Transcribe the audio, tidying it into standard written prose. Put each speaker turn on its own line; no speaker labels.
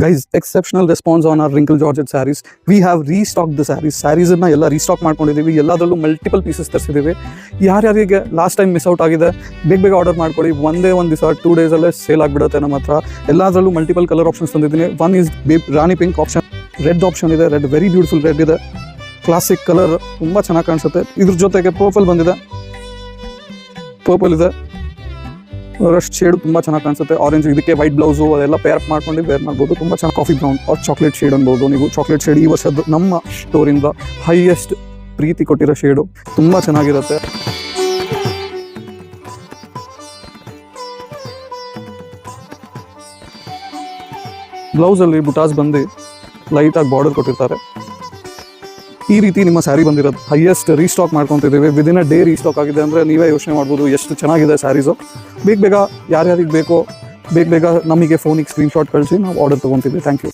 Guys exceptional response on our wrinkle georgette sarees. We have restock the ಸ್ಯಾರೀಸನ್ನು ಎಲ್ಲ restock ಮಾಡ್ಕೊಂಡಿದ್ದೀವಿ. ಎಲ್ಲದರಲ್ಲೂ ಮಲ್ಟಿಪಲ್ ಪೀಸಸ್ ತರಿಸಿದ್ದೀವಿ. ಯಾರ್ಯಾರಿಗೆ ಲಾಸ್ಟ್ ಟೈಮ್ ಮಿಸ್ ಔಟ್ ಆಗಿದೆ ಬೇಗ ಬೇಗ ಆರ್ಡರ್ ಮಾಡ್ಕೊಳ್ಳಿ. ಒಂದೇ ಒಂದು ದಿವಸ 2 ಡೇಸಲ್ಲೇ ಸೇಲ್ ಆಗಿಬಿಡುತ್ತೆ ನಮ್ಮ ಹತ್ರ. ಎಲ್ಲದರಲ್ಲೂ ಮಲ್ಟಿಪಲ್ ಕಲರ್ ಆಪ್ಷನ್ಸ್ ತಂದಿದ್ದೀನಿ. One is Rani pink option, red option ಇದೆ, ರೆಡ್ ವೆರಿ ಬ್ಯೂಟಿಫುಲ್ ರೆಡ್ ಇದೆ, ಕ್ಲಾಸಿಕ್ ಕಲರ್ ತುಂಬ ಚೆನ್ನಾಗಿ ಕಾಣಿಸುತ್ತೆ. ಇದ್ರ ಜೊತೆಗೆ ಪರ್ಪಲ್ ಬಂದಿದೆ, ಪರ್ಪಲ್ ಇದೆ, ರಸ್ಟ್ ಶೇಡ್ ತುಂಬ ಚೆನ್ನಾಗಿ ಕಾಣಿಸುತ್ತೆ. ಆರೆಂಜ್ ಇದಕ್ಕೆ ವೈಟ್ ಬ್ಲೌಸು ಅದೆಲ್ಲ ಪೇರ್ ಅಪ್ ಮಾಡ್ಕೊಂಡು ವೇರ್ ಮಾಡ್ಬೋದು. ತುಂಬ ಚೆನ್ನಾಗಿ coffee brown or chocolate shade ಅನ್ಬೋದು ನೀವು. ಚಾಕ್ಲೇಟ್ ಶೇಡ್ ಈ ವರ್ಷದ ನಮ್ಮ ಸ್ಟೋರಿಂದ ಹೈಯೆಸ್ಟ್ ಪ್ರೀತಿ ಕೊಟ್ಟಿರೋ ಶೇಡು, ತುಂಬ ಚೆನ್ನಾಗಿರುತ್ತೆ. ಬ್ಲೌಸಲ್ಲಿ ಬುಟಾಸ್ ಬಂದು ಲೈಟಾಗಿ ಬಾರ್ಡರ್ ಕೊಟ್ಟಿರ್ತಾರೆ. ಈ ರೀತಿ ನಿಮ್ಮ ಸ್ಯಾರಿ ಬಂದಿರೋದು ಹೈಯೆಸ್ಟ್ ರೀಸ್ಟಾಕ್ ಮಾಡ್ಕೊತಿದ್ದೀವಿ. ವಿದಿನ್ ಅ ಡೇ ರೀಸ್ಟಾಕ್ ಆಗಿದೆ ಅಂದರೆ ನೀವೇ ಯೋಚನೆ ಮಾಡ್ಬೋದು ಎಷ್ಟು ಚೆನ್ನಾಗಿದೆ ಸ್ಯಾರೀಸು. ಬೇಗ ಯಾರ್ಯಾರಿಗೆ ಬೇಕೋ ಬೇಗ ನಮಗೆ ಫೋನಿಗೆ ಸ್ಕ್ರೀನ್ಶಾಟ್ ಕಳಿಸಿ ನಾವು ಆರ್ಡರ್ ತೊಗೊತೀವಿ. Thank you.